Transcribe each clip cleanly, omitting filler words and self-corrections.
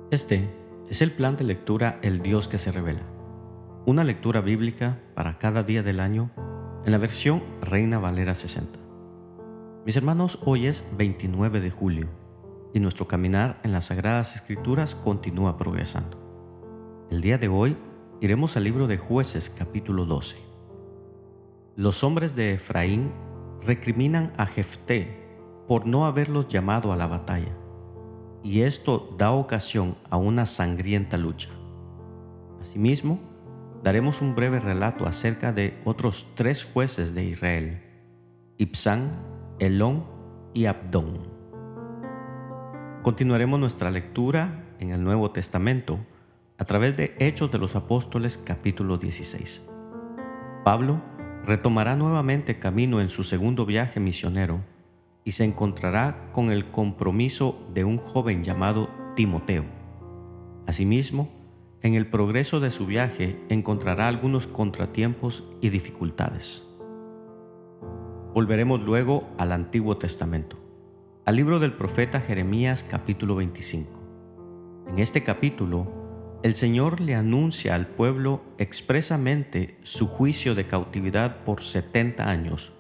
Este es el plan de lectura El Dios que se revela. Una lectura bíblica para cada día del año en la versión Reina Valera 60. Mis hermanos, hoy es 29 de julio y nuestro caminar en las Sagradas Escrituras continúa progresando. El día de hoy iremos al libro de Jueces capítulo 12. Los hombres de Efraín recriminan a Jefté por no haberlos llamado a la batalla, y esto da ocasión a una sangrienta lucha. Asimismo, daremos un breve relato acerca de otros 3 jueces de Israel: Ibzán, Elón y Abdón. Continuaremos nuestra lectura en el Nuevo Testamento a través de Hechos de los Apóstoles capítulo 16. Pablo retomará nuevamente camino en su segundo viaje misionero y se encontrará con el compromiso de un joven llamado Timoteo. Asimismo, en el progreso de su viaje encontrará algunos contratiempos y dificultades. Volveremos luego al Antiguo Testamento, al libro del profeta Jeremías capítulo 25. En este capítulo, el Señor le anuncia al pueblo expresamente su juicio de cautividad por 70 años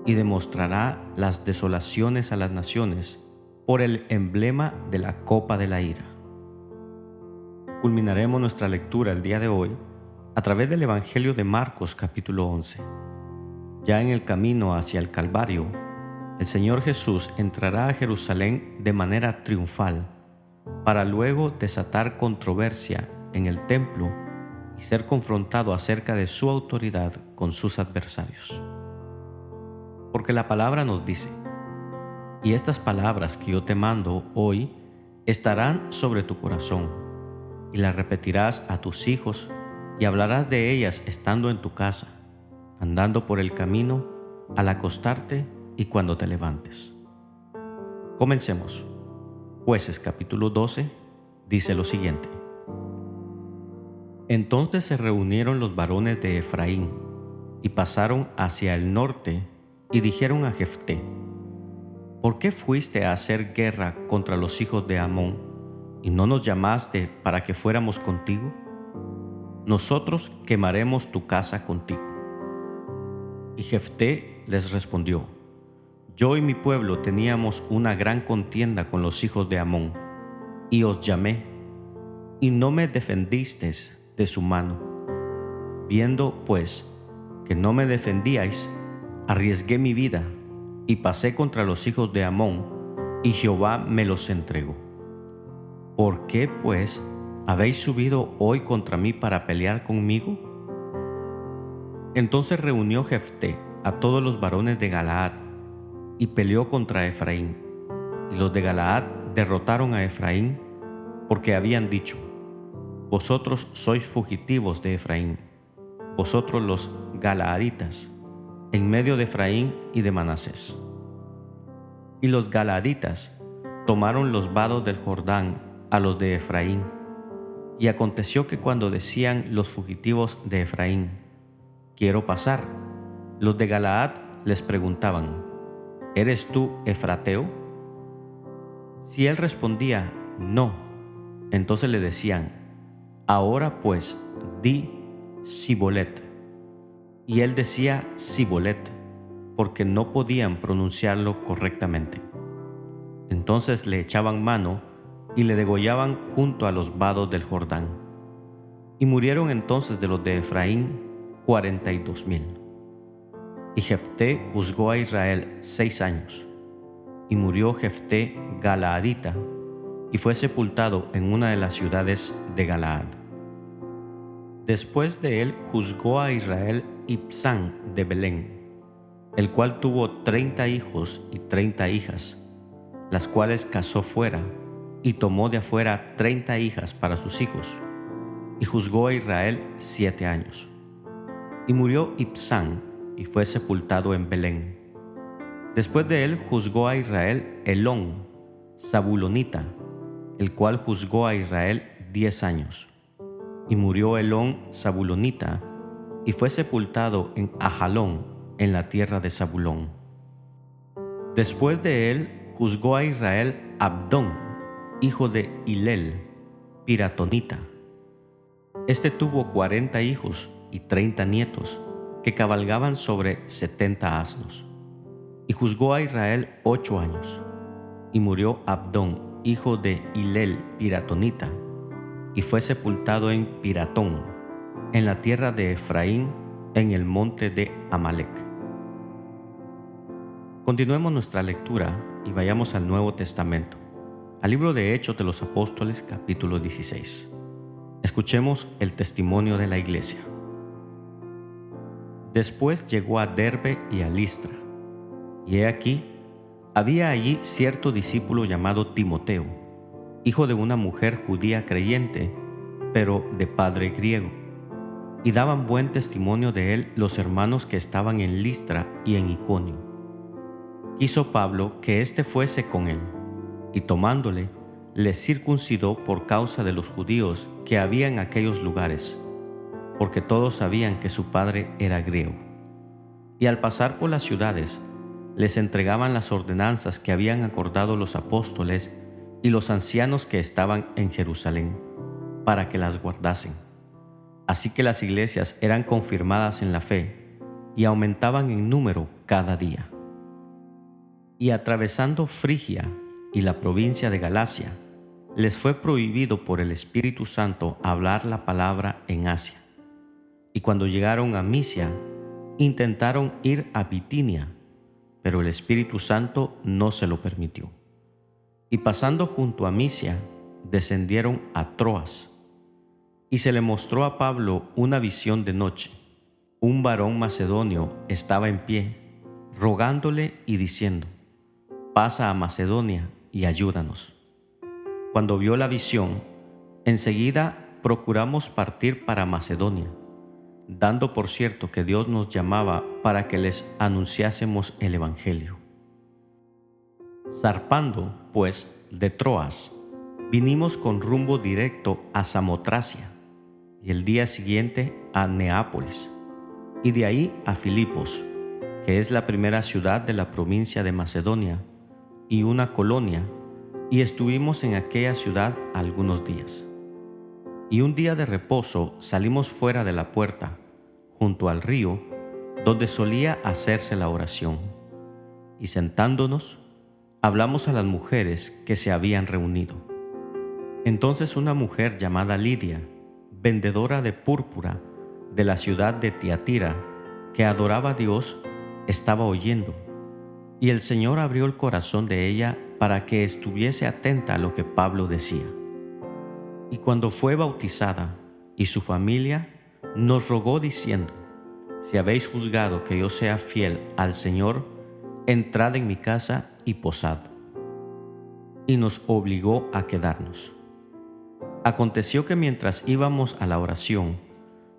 y demostrará las desolaciones a las naciones por el emblema de la copa de la ira. Culminaremos nuestra lectura el día de hoy a través del Evangelio de Marcos capítulo 11. Ya en el camino hacia el Calvario, el Señor Jesús entrará a Jerusalén de manera triunfal para luego desatar controversia en el templo y ser confrontado acerca de su autoridad con sus adversarios. Porque la palabra nos dice: y estas palabras que yo te mando hoy estarán sobre tu corazón, y las repetirás a tus hijos, y hablarás de ellas estando en tu casa, andando por el camino, al acostarte y cuando te levantes. Comencemos. Jueces capítulo 12 dice lo siguiente: Entonces se reunieron los varones de Efraín y pasaron hacia el norte y dijeron a Jefté: ¿por qué fuiste a hacer guerra contra los hijos de Amón y no nos llamaste para que fuéramos contigo? Nosotros quemaremos tu casa contigo. Y Jefté les respondió: Yo y mi pueblo teníamos una gran contienda con los hijos de Amón, y os llamé, y no me defendisteis de su mano. Viendo, pues, que no me defendíais, arriesgué mi vida, y pasé contra los hijos de Amón, y Jehová me los entregó. ¿Por qué, pues, habéis subido hoy contra mí para pelear conmigo? Entonces reunió Jefté a todos los varones de Galaad, y peleó contra Efraín. Y los de Galaad derrotaron a Efraín, porque habían dicho: Vosotros sois fugitivos de Efraín, vosotros los galaaditas, en medio de Efraín y de Manasés. Y los galaaditas tomaron los vados del Jordán a los de Efraín. Y aconteció que cuando decían los fugitivos de Efraín: Quiero pasar, los de Galaad les preguntaban: ¿Eres tú efrateo? Si él respondía: No, entonces le decían: Ahora pues, di Sibolet. Y él decía Sibolet, porque no podían pronunciarlo correctamente. Entonces le echaban mano y le degollaban junto a los vados del Jordán. Y murieron entonces de los de Efraín 42,000. Y Jefté juzgó a Israel 6 años. Y murió Jefté galaadita, y fue sepultado en una de las ciudades de Galaad. Después de él juzgó a Israel Ibzán de Belén, el cual tuvo 30 hijos y 30 hijas, las cuales casó fuera, y tomó de afuera 30 hijas para sus hijos, y juzgó a Israel 7 años. Y murió Ibzán, y fue sepultado en Belén. Después de él juzgó a Israel Elón, Zabulonita, el cual juzgó a Israel 10 años. Y murió Elón Zabulonita, y fue sepultado en Ajalón, en la tierra de Zabulón. Después de él juzgó a Israel Abdón, hijo de Hilel, piratonita. Este tuvo 40 hijos y 30 nietos, que cabalgaban sobre 70 asnos. Y juzgó a Israel 8 años. Y murió Abdón, hijo de Hilel piratonita, y fue sepultado en Piratón, en la tierra de Efraín, en el monte de Amalec. Continuemos nuestra lectura y vayamos al Nuevo Testamento, al libro de Hechos de los Apóstoles, capítulo 16. Escuchemos el testimonio de la iglesia. Después llegó a Derbe y a Listra, y he aquí, había allí cierto discípulo llamado Timoteo, hijo de una mujer judía creyente, pero de padre griego, y daban buen testimonio de él los hermanos que estaban en Listra y en Iconio. Quiso Pablo que éste fuese con él, y tomándole, le circuncidó por causa de los judíos que había en aquellos lugares, porque todos sabían que su padre era griego. Y al pasar por las ciudades, les entregaban las ordenanzas que habían acordado los apóstoles y los ancianos que estaban en Jerusalén, para que las guardasen. Así que las iglesias eran confirmadas en la fe y aumentaban en número cada día. Y atravesando Frigia y la provincia de Galacia, les fue prohibido por el Espíritu Santo hablar la palabra en Asia. Y cuando llegaron a Misia, intentaron ir a Bitinia, pero el Espíritu Santo no se lo permitió. Y pasando junto a Misia, descendieron a Troas. Y se le mostró a Pablo una visión de noche. Un varón macedonio estaba en pie, rogándole y diciendo: «Pasa a Macedonia y ayúdanos». Cuando vio la visión, enseguida procuramos partir para Macedonia, dando por cierto que Dios nos llamaba para que les anunciásemos el Evangelio. Zarpando, pues, de Troas, vinimos con rumbo directo a Samotracia, y el día siguiente a Neápolis, y de ahí a Filipos, que es la primera ciudad de la provincia de Macedonia, y una colonia, y estuvimos en aquella ciudad algunos días. Y un día de reposo salimos fuera de la puerta, junto al río, donde solía hacerse la oración. Y sentándonos, hablamos a las mujeres que se habían reunido. Entonces una mujer llamada Lidia, vendedora de púrpura de la ciudad de Tiatira, que adoraba a Dios, estaba oyendo. Y el Señor abrió el corazón de ella para que estuviese atenta a lo que Pablo decía. Y cuando fue bautizada y su familia, nos rogó diciendo: «Si habéis juzgado que yo sea fiel al Señor, entrad en mi casa y posad». Y nos obligó a quedarnos. Aconteció que mientras íbamos a la oración,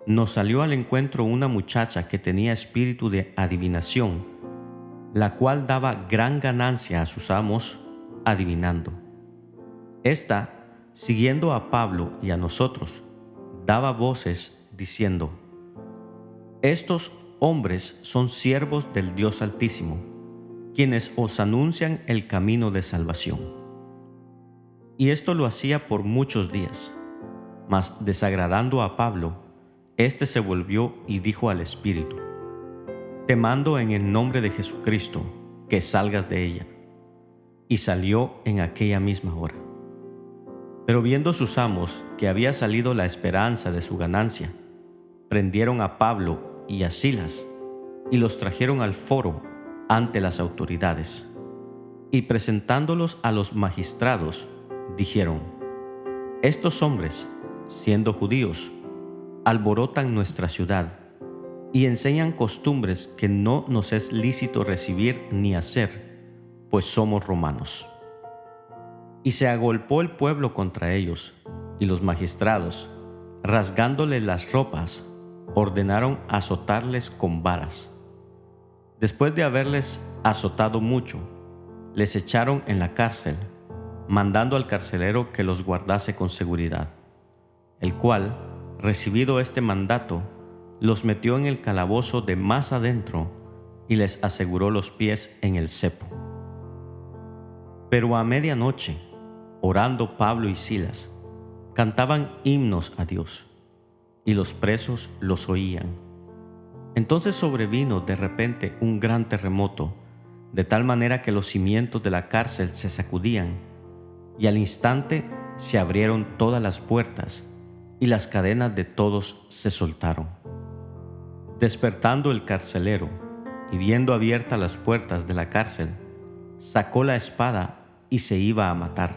nos salió al encuentro una muchacha que tenía espíritu de adivinación, la cual daba gran ganancia a sus amos adivinando. Esta, siguiendo a Pablo y a nosotros, daba voces diciendo: «Estos hombres son siervos del Dios Altísimo, quienes os anuncian el camino de salvación». Y esto lo hacía por muchos días, mas desagradando a Pablo, éste se volvió y dijo al espíritu: «Te mando en el nombre de Jesucristo que salgas de ella». Y salió en aquella misma hora. Pero viendo sus amos que había salido la esperanza de su ganancia, prendieron a Pablo y a Silas y los trajeron al foro ante las autoridades. Y presentándolos a los magistrados, dijeron: «Estos hombres, siendo judíos, alborotan nuestra ciudad y enseñan costumbres que no nos es lícito recibir ni hacer, pues somos romanos». Y se agolpó el pueblo contra ellos, y los magistrados, rasgándoles las ropas, ordenaron azotarles con varas. Después de haberles azotado mucho, les echaron en la cárcel, mandando al carcelero que los guardase con seguridad, el cual, recibido este mandato, los metió en el calabozo de más adentro y les aseguró los pies en el cepo. Pero a medianoche, orando Pablo y Silas, cantaban himnos a Dios, y los presos los oían. Entonces sobrevino de repente un gran terremoto, de tal manera que los cimientos de la cárcel se sacudían, y al instante se abrieron todas las puertas, y las cadenas de todos se soltaron. Despertando el carcelero, y viendo abiertas las puertas de la cárcel, sacó la espada y se iba a matar,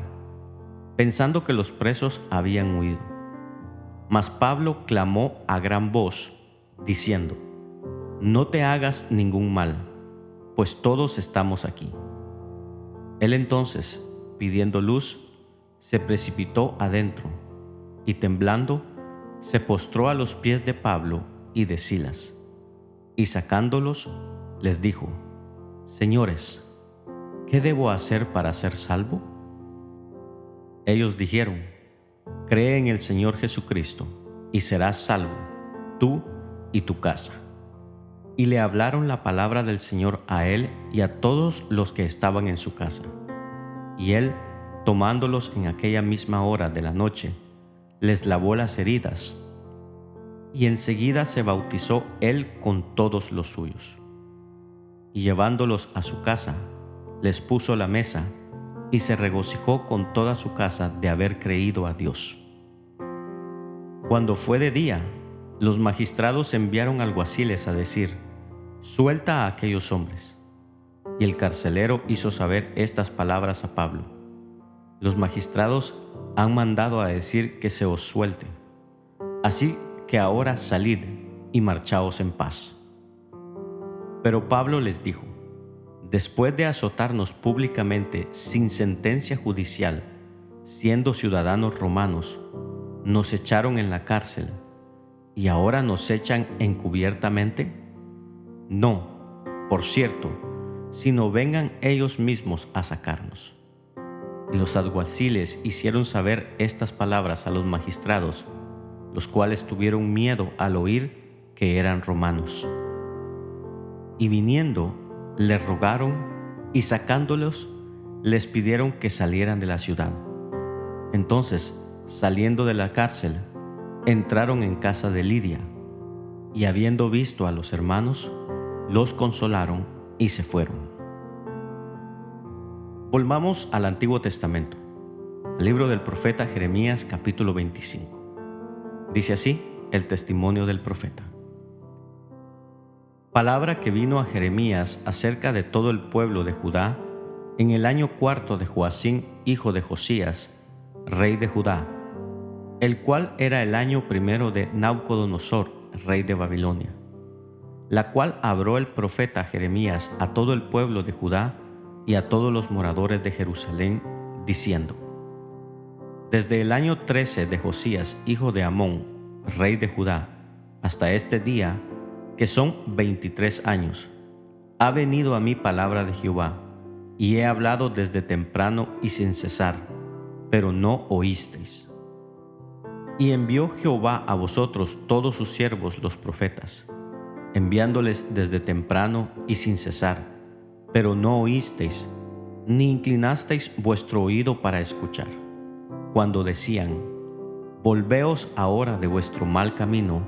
pensando que los presos habían huido. Mas Pablo clamó a gran voz, diciendo: «No te hagas ningún mal, pues todos estamos aquí». Él entonces, pidiendo luz, se precipitó adentro, y temblando, se postró a los pies de Pablo y de Silas, y sacándolos, les dijo: «Señores, ¿qué debo hacer para ser salvo?». Ellos dijeron: «Cree en el Señor Jesucristo, y serás salvo, tú y tu casa». Y le hablaron la palabra del Señor a él y a todos los que estaban en su casa. Y él, tomándolos en aquella misma hora de la noche, les lavó las heridas, y enseguida se bautizó él con todos los suyos. Y llevándolos a su casa, les puso la mesa, y se regocijó con toda su casa de haber creído a Dios. Cuando fue de día, los magistrados enviaron alguaciles a decir: «Suelta a aquellos hombres». Y el carcelero hizo saber estas palabras a Pablo: «Los magistrados han mandado a decir que se os suelte. Así que ahora salid y marchaos en paz». Pero Pablo les dijo: «Después de azotarnos públicamente sin sentencia judicial, siendo ciudadanos romanos, nos echaron en la cárcel, ¿y ahora nos echan encubiertamente? No, por cierto, sino vengan ellos mismos a sacarnos». Y los alguaciles hicieron saber estas palabras a los magistrados, los cuales tuvieron miedo al oír que eran romanos. Y viniendo, les rogaron, y sacándolos, les pidieron que salieran de la ciudad. Entonces, saliendo de la cárcel, entraron en casa de Lidia, y habiendo visto a los hermanos, los consolaron y se fueron. Volvamos al Antiguo Testamento, al libro del profeta Jeremías, capítulo 25. Dice así el testimonio del profeta: Palabra que vino a Jeremías acerca de todo el pueblo de Judá en el año 4 de Joacim, hijo de Josías, rey de Judá, el cual era el año 1 de Nabucodonosor, rey de Babilonia, la cual habló el profeta Jeremías a todo el pueblo de Judá y a todos los moradores de Jerusalén, diciendo: Desde el año 13 de Josías, hijo de Amón, rey de Judá, hasta este día, que son 23 años, ha venido a mí palabra de Jehová, y he hablado desde temprano y sin cesar, pero no oísteis. Y envió Jehová a vosotros todos sus siervos los profetas, enviándoles desde temprano y sin cesar, pero no oísteis, ni inclinasteis vuestro oído para escuchar, cuando decían: Volveos ahora de vuestro mal camino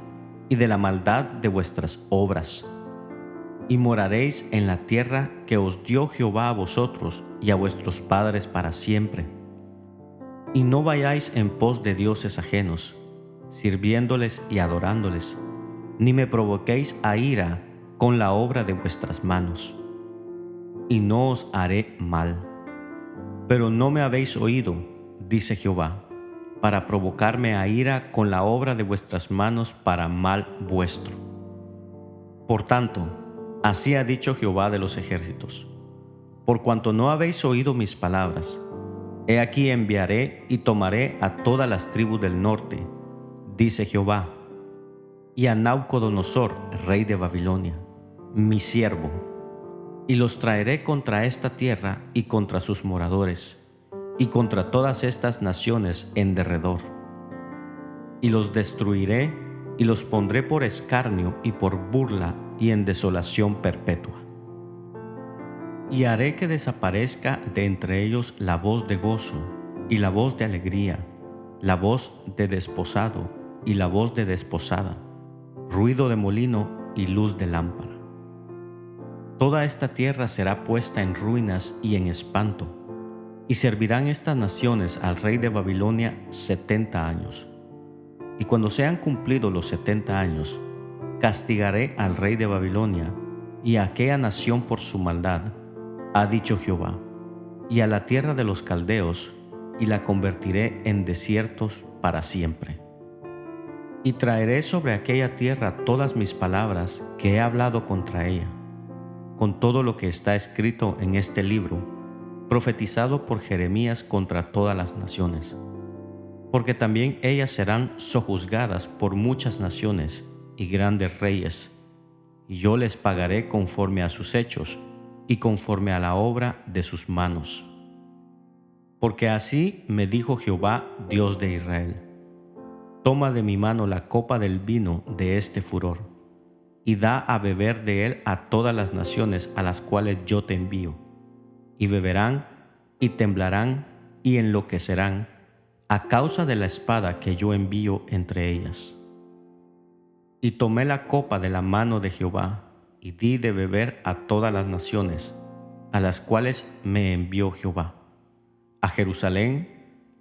y de la maldad de vuestras obras, y moraréis en la tierra que os dio Jehová a vosotros y a vuestros padres para siempre. Y no vayáis en pos de dioses ajenos, sirviéndoles y adorándoles, ni me provoquéis a ira con la obra de vuestras manos, y no os haré mal. Pero no me habéis oído, dice Jehová, para provocarme a ira con la obra de vuestras manos para mal vuestro. Por tanto, así ha dicho Jehová de los ejércitos: por cuanto no habéis oído mis palabras, he aquí enviaré y tomaré a todas las tribus del norte, dice Jehová, y a Nabucodonosor, rey de Babilonia, mi siervo, y los traeré contra esta tierra y contra sus moradores, y contra todas estas naciones en derredor. Y los destruiré, y los pondré por escarnio y por burla y en desolación perpetua. Y haré que desaparezca de entre ellos la voz de gozo y la voz de alegría, la voz de desposado y la voz de desposada, ruido de molino y luz de lámpara. Toda esta tierra será puesta en ruinas y en espanto, y servirán estas naciones al rey de Babilonia 70 años. Y cuando sean cumplidos los 70 años, castigaré al rey de Babilonia y a aquella nación por su maldad, ha dicho Jehová, y a la tierra de los caldeos, y la convertiré en desiertos para siempre. Y traeré sobre aquella tierra todas mis palabras que he hablado contra ella, con todo lo que está escrito en este libro, profetizado por Jeremías contra todas las naciones. Porque también ellas serán sojuzgadas por muchas naciones y grandes reyes, y yo les pagaré conforme a sus hechos y conforme a la obra de sus manos. Porque así me dijo Jehová, Dios de Israel: toma de mi mano la copa del vino de este furor, y da a beber de él a todas las naciones a las cuales yo te envío, y beberán, y temblarán, y enloquecerán, a causa de la espada que yo envío entre ellas. Y tomé la copa de la mano de Jehová, y di de beber a todas las naciones, a las cuales me envió Jehová, a Jerusalén,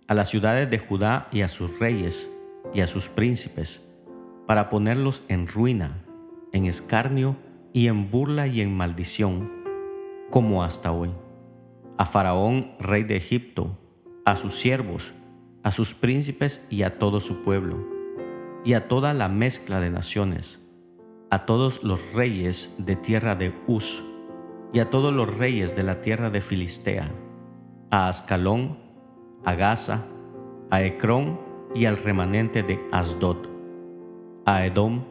a las ciudades de Judá y a sus reyes y a sus príncipes, para ponerlos en ruina, en escarnio y en burla y en maldición, como hasta hoy. A Faraón, rey de Egipto, a sus siervos, a sus príncipes y a todo su pueblo, y a toda la mezcla de naciones, a todos los reyes de tierra de Uz, y a todos los reyes de la tierra de Filistea, a Ascalón, a Gaza, a Ecrón y al remanente de Asdod, a Edom,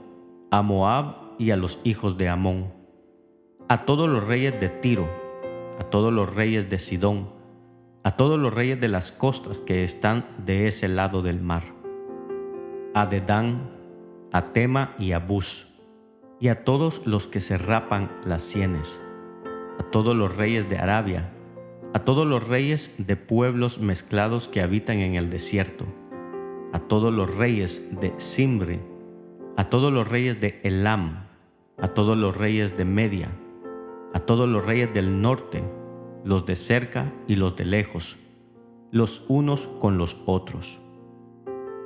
a Moab y a los hijos de Amón, a todos los reyes de Tiro, a todos los reyes de Sidón, a todos los reyes de las costas que están de ese lado del mar, a Dedán, a Tema y a Bus, y a todos los que se rapan las sienes, a todos los reyes de Arabia, a todos los reyes de pueblos mezclados que habitan en el desierto, a todos los reyes de Simri, a todos los reyes de Elam, a todos los reyes de Media, a todos los reyes del norte, los de cerca y los de lejos, los unos con los otros,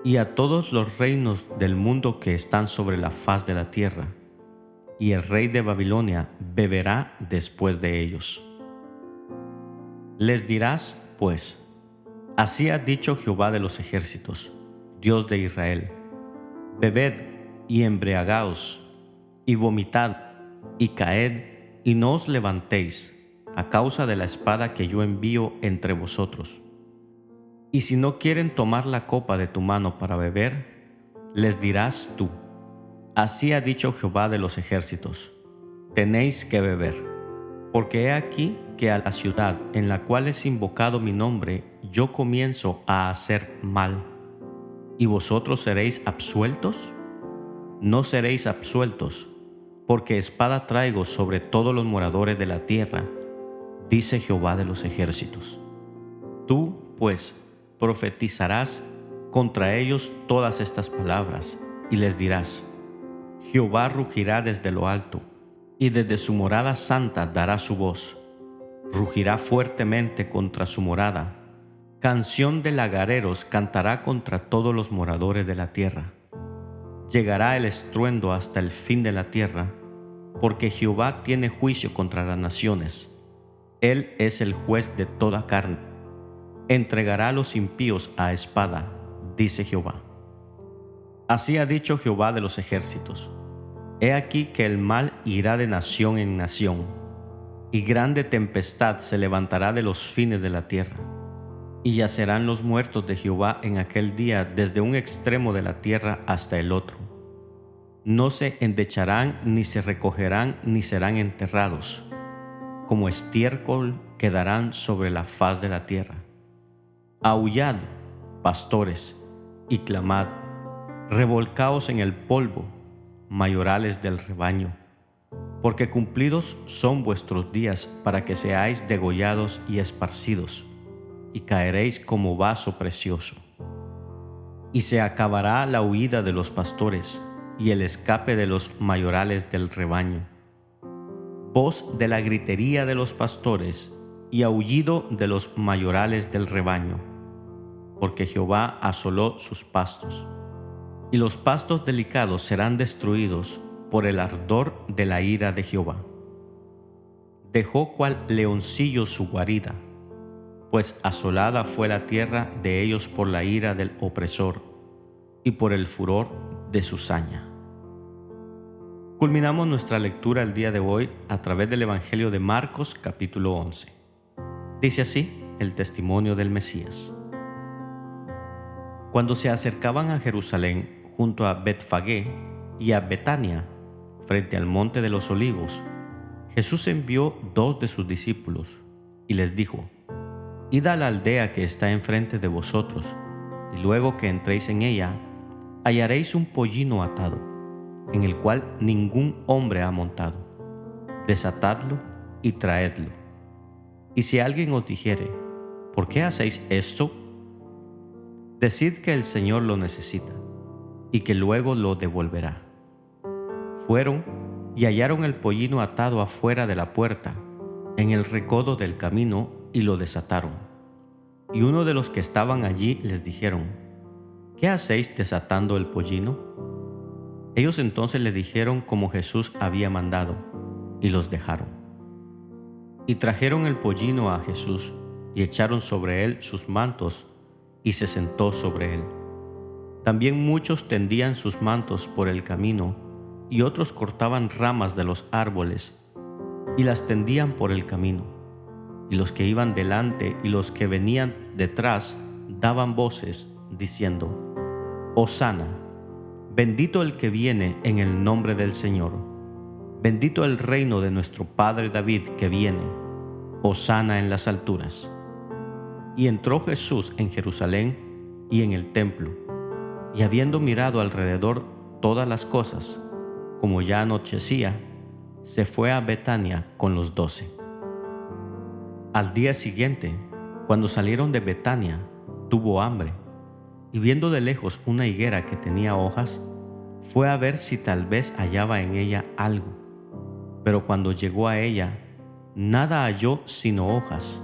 y a todos los reinos del mundo que están sobre la faz de la tierra, y el rey de Babilonia beberá después de ellos. Les dirás, pues, así ha dicho Jehová de los ejércitos, Dios de Israel: bebed y embriagaos, y vomitad, y caed, y no os levantéis, a causa de la espada que yo envío entre vosotros. Y si no quieren tomar la copa de tu mano para beber, les dirás tú: así ha dicho Jehová de los ejércitos: tenéis que beber. Porque he aquí que a la ciudad en la cual es invocado mi nombre yo comienzo a hacer mal. ¿Y vosotros seréis absueltos? No seréis absueltos, porque espada traigo sobre todos los moradores de la tierra, dice Jehová de los ejércitos. Tú, pues, profetizarás contra ellos todas estas palabras, y les dirás: Jehová rugirá desde lo alto, y desde su morada santa dará su voz. Rugirá fuertemente contra su morada. Canción de lagareros cantará contra todos los moradores de la tierra. Llegará el estruendo hasta el fin de la tierra, porque Jehová tiene juicio contra las naciones. Él es el juez de toda carne. Entregará a los impíos a espada, dice Jehová. Así ha dicho Jehová de los ejércitos: he aquí que el mal irá de nación en nación, y grande tempestad se levantará de los fines de la tierra. Y yacerán los muertos de Jehová en aquel día desde un extremo de la tierra hasta el otro. No se endecharán, ni se recogerán, ni serán enterrados. Como estiércol quedarán sobre la faz de la tierra. Aullad, pastores, y clamad, revolcaos en el polvo, mayorales del rebaño, porque cumplidos son vuestros días para que seáis degollados y esparcidos, y caeréis como vaso precioso. y se acabará la huida de los pastores y el escape de los mayorales del rebaño. Voz de la gritería de los pastores y aullido de los mayorales del rebaño, porque Jehová asoló sus pastos, y los pastos delicados serán destruidos por el ardor de la ira de Jehová. Dejó cual leoncillo su guarida, pues asolada fue la tierra de ellos por la ira del opresor y por el furor de su saña. Culminamos nuestra lectura el día de hoy a través del Evangelio de Marcos, capítulo 11. Dice así el testimonio del Mesías. Cuando se acercaban a Jerusalén, junto a Betfagé y a Betania, frente al monte de los Olivos, Jesús envió 2 de sus discípulos y les dijo: Id a la aldea que está enfrente de vosotros, y luego que entréis en ella, hallaréis un pollino atado, en el cual ningún hombre ha montado. Desatadlo y traedlo. Y si alguien os dijere: ¿por qué hacéis esto?, decid que el Señor lo necesita, y que luego lo devolverá. Fueron y hallaron el pollino atado afuera de la puerta, en el recodo del camino, y lo desataron. Y uno de los que estaban allí les dijeron: ¿qué hacéis desatando el pollino? Ellos entonces le dijeron como Jesús había mandado, y los dejaron. Y trajeron el pollino a Jesús, y echaron sobre él sus mantos, y se sentó sobre él. También muchos tendían sus mantos por el camino, y otros cortaban ramas de los árboles, y las tendían por el camino. Y los que iban delante y los que venían detrás daban voces, diciendo: Hosana, bendito el que viene en el nombre del Señor, bendito el reino de nuestro padre David que viene, Hosana en las alturas. Y entró Jesús en Jerusalén y en el templo, y habiendo mirado alrededor todas las cosas, como ya anochecía, se fue a Betania con los 12. Al día siguiente, cuando salieron de Betania, tuvo hambre, y viendo de lejos una higuera que tenía hojas, fue a ver si tal vez hallaba en ella algo. Pero cuando llegó a ella, nada halló sino hojas,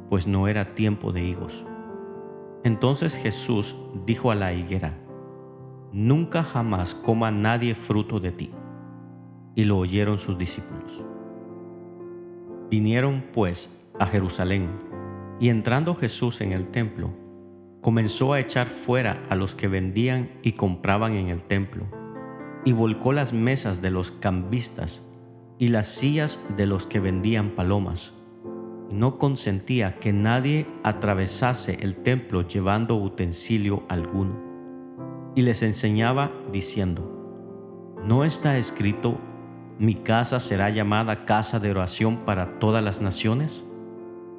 pues no era tiempo de higos. Entonces Jesús dijo a la higuera: Nunca jamás coma nadie fruto de ti. Y lo oyeron sus discípulos. Vinieron pues a Jerusalén, y entrando Jesús en el templo, comenzó a echar fuera a los que vendían y compraban en el templo, y volcó las mesas de los cambistas y las sillas de los que vendían palomas, y no consentía que nadie atravesase el templo llevando utensilio alguno. Y les enseñaba diciendo: ¿no está escrito: mi casa será llamada casa de oración para todas las naciones?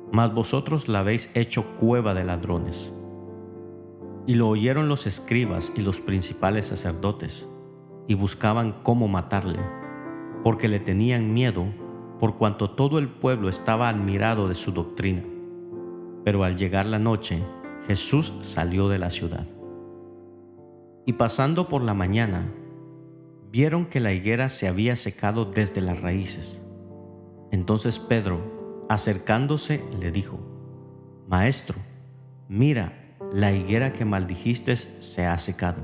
Mas vosotros la habéis hecho cueva de ladrones. Y lo oyeron los escribas y los principales sacerdotes, y buscaban cómo matarle, porque le tenían miedo, por cuanto todo el pueblo estaba admirado de su doctrina. Pero al llegar la noche, Jesús salió de la ciudad. Y pasando por la mañana, vieron que la higuera se había secado desde las raíces. Entonces Pedro, acercándose, le dijo: Maestro, mira, la higuera que maldijiste se ha secado.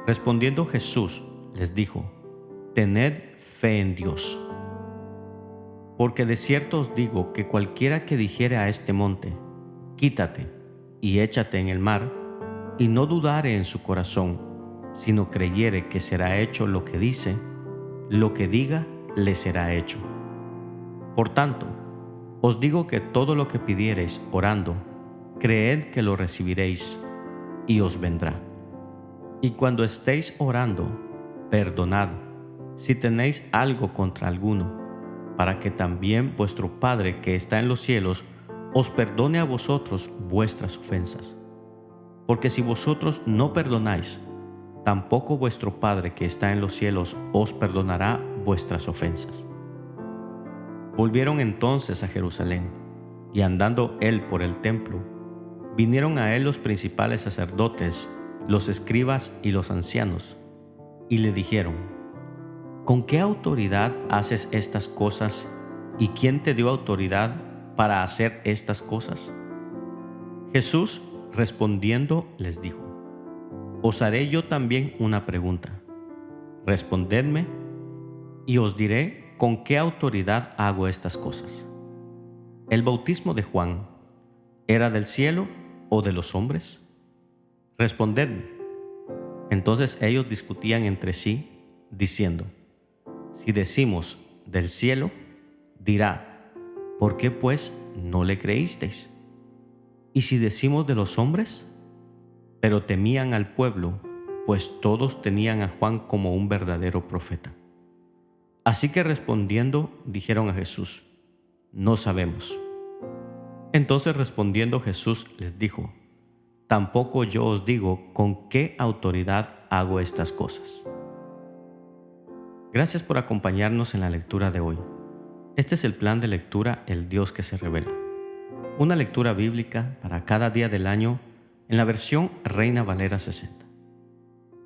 Respondiendo Jesús, les dijo: Tened fe en Dios. Porque de cierto os digo que cualquiera que dijere a este monte: Quítate y échate en el mar, y no dudare en su corazón, sino creyere que será hecho lo que dice, lo que diga le será hecho. Por tanto, os digo que todo lo que pidiereis orando, creed que lo recibiréis, y os vendrá. Y cuando estéis orando, perdonad, si tenéis algo contra alguno, para que también vuestro Padre que está en los cielos os perdone a vosotros vuestras ofensas. Porque si vosotros no perdonáis, tampoco vuestro Padre que está en los cielos os perdonará vuestras ofensas. Volvieron entonces a Jerusalén, y andando él por el templo, vinieron a él los principales sacerdotes los escribas y los ancianos, y le dijeron: ¿con qué autoridad haces estas cosas? ¿Y quién te dio autoridad para hacer estas cosas? Jesús, respondiendo, les dijo: os haré yo también una pregunta. Respondedme, y os diré con qué autoridad hago estas cosas. ¿El bautismo de Juan era del cielo o de los hombres? Respondedme. Entonces ellos discutían entre sí, diciendo: si decimos del cielo, dirá: ¿por qué pues no le creísteis? Y si decimos de los hombres, pero temían al pueblo, pues todos tenían a Juan como un verdadero profeta. Así que respondiendo, dijeron a Jesús: no sabemos. Entonces respondiendo Jesús les dijo: tampoco yo os digo con qué autoridad hago estas cosas. Gracias por acompañarnos en la lectura de hoy. Este es el plan de lectura El Dios que se revela. Una lectura bíblica para cada día del año en la versión Reina Valera 60.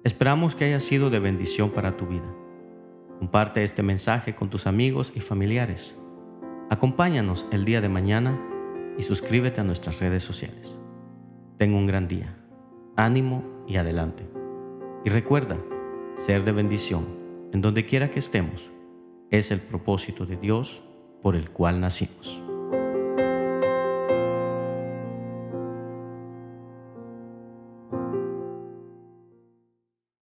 Esperamos que haya sido de bendición para tu vida. Comparte este mensaje con tus amigos y familiares. Acompáñanos el día de mañana y suscríbete a nuestras redes sociales. Ten un gran día. Ánimo y adelante. Y recuerda, ser de bendición en donde quiera que estemos es el propósito de Dios por el cual nacimos.